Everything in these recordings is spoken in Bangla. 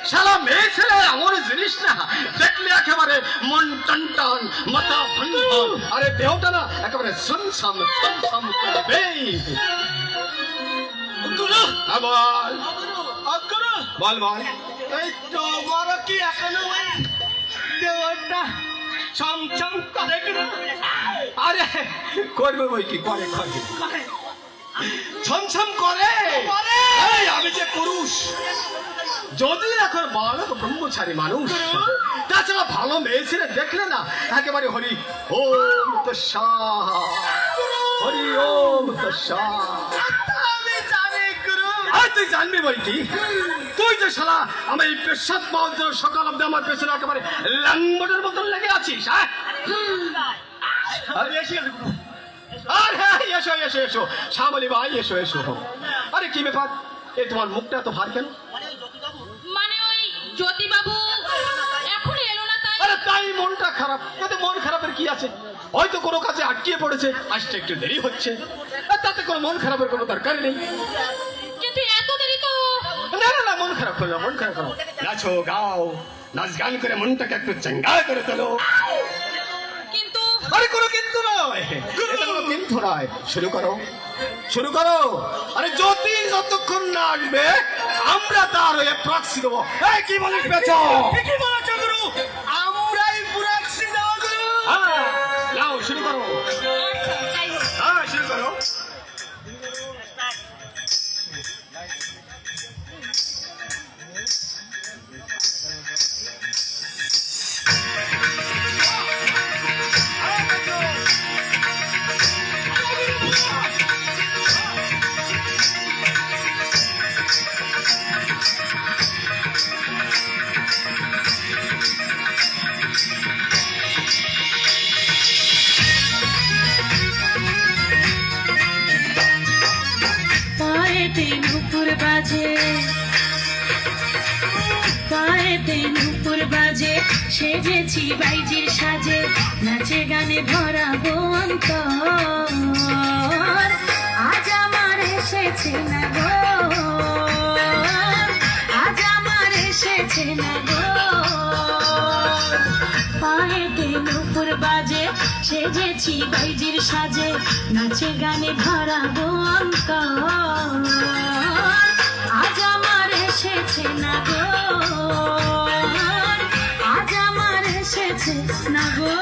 শালা মেয়ে ছেলে এমন জিনিস না, দেখলে একেবারে মন টান টান, মাথা ভান ভান, আরে দেহটা না একেবারে সনসাম করবে। বল বল, এই তোমার কি এখনো দেওয়াটা ছমছম করে আরে করবে বই কি করে ছমছম করে। এই আমি যে পুরুষ, যদি এখন বালক ব্রহ্মচারী মানুষ, তাছাড়া ভালো মেয়ে ছেলে দেখলে না একেবারে হরি ওম তস্যাৎ, হরি ওম তস্যাৎ। আমি জানি গুরু। আর তুই জানবি বই কি? তুই যে শালা আমার এই পেশাদ পাওয়ার জন্য সকাল অব্দি আমার পেছনে একেবারে ল্যাংবটের মতন লেগে আছিস, হ্যাঁ? আর হ্যাঁ, এসো এসো এসো শ্যামলী ভাই, এসো এসো। আরে কি ব্যাপার, এই তোমার মুখটা এত ভার কেন? মানে ওই জ্যোতি বাবু এখন এলো না তাই। আরে তাই মনটা খারাপ? এতে মন খারাপের কি আছে? হয়তো কোনো কাজে আটকিয়ে পড়েছে, আসতে একটু দেরি হচ্ছে, আর তাতে কোনো মন খারাপের কোনো দরকার নেই। কিন্তু এত দেরি তো। না না না, মন খারাপ করো, মন খারাপ করো, নাচো গাও, নাচ গান করে মনটাকে একটু চাঙ্গা করে তোলো। কিন্তু আরে কোনো কিন্তু নয়, এটা কোনো কিন্তু নয়। শুরু করো, শুরু করো। আরে জ্যোতি যতক্ষণ না আসবে আমরা তার হয়ে প্রক্সি দেবো। এই কি বলিস বেচো? কি বলেছো গুরু? আমরাই পুরাচ্ছি না গুরু। হ্যাঁ, নাও শুরু করো। তাই হোক। হ্যাঁ শুরু করো। পায়েতে নুপুর বাজে, পায়েতে নুপুর বাজে, সেজেছি বাইজির সাজে, নাচে গানে ভরাবো অন্তর, আজ আমার এসেছে না গো, আজ আমার এসেছে না গো। পায়েতে নুপুর বাজে, সেজেছি বাইজির সাজে, নাচে গানে ভরাবো অন্তর, আজ আমার এসেছে না গো, আজ আমার এসেছে না গো।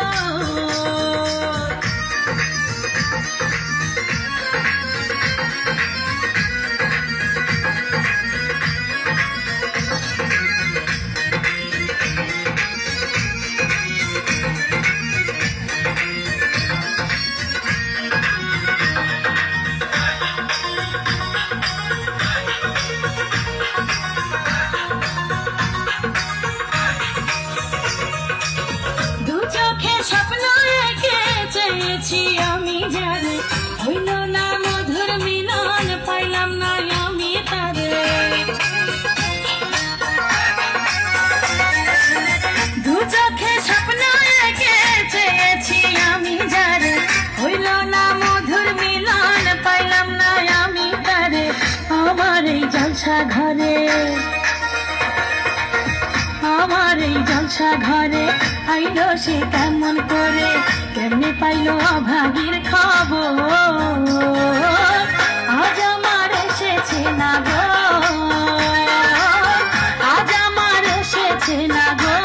দু চোখে স্বপ্ন এঁকে চেয়েছি আমি জানি, হইল না মধুর মিলন, পাইলাম না আমি তারে। দু চোখে স্বপ্ন এঁকে চেয়েছি আমি যারে, হইল না মধুর মিলন, পাইলাম না আমি তারে। আমার এই জলসা ঘরে, আমার এই জলসা ঘরে আইলো সে কেমন করে, কেমনে পাইলো অভাগীর খবর, আজ আমার এসেছে না গো, আজ আমার এসেছে না গো।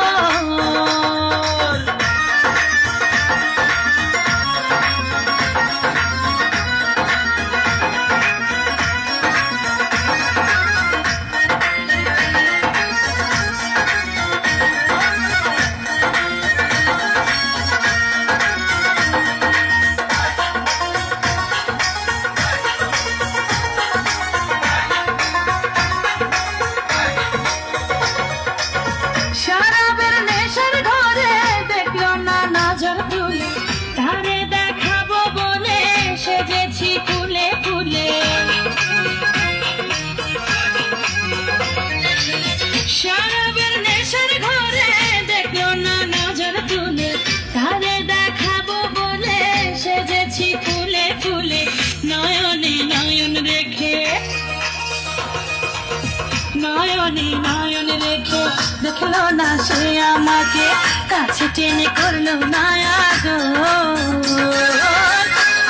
দেখলো না সে আমাকে কাছে টেনে করলো না আদর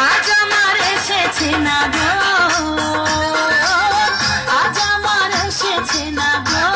আজ আমার এসেছে না গো আজ আমার এসেছে না গো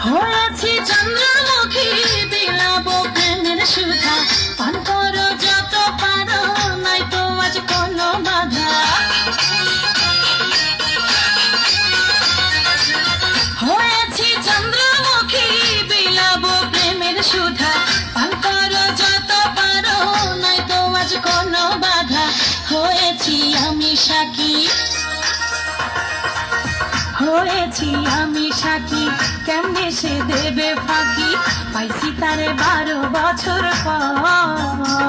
হয়েছি চন্দ্রমুখী বিলাবো প্রেমের সুধা পান করো যত পারো নাই তো আজ কোনো বাধা হয়েছি চন্দ্রমুখী বিলাবো প্রেমের সুধা পান করো যত পারো নাই তো আজ কোনো বাধা হয়েছি আমি সাকি হয়েছি আমি সাকি কেমনে সে দেবে ফাঁকি পাইছি তারে 12 বছর পর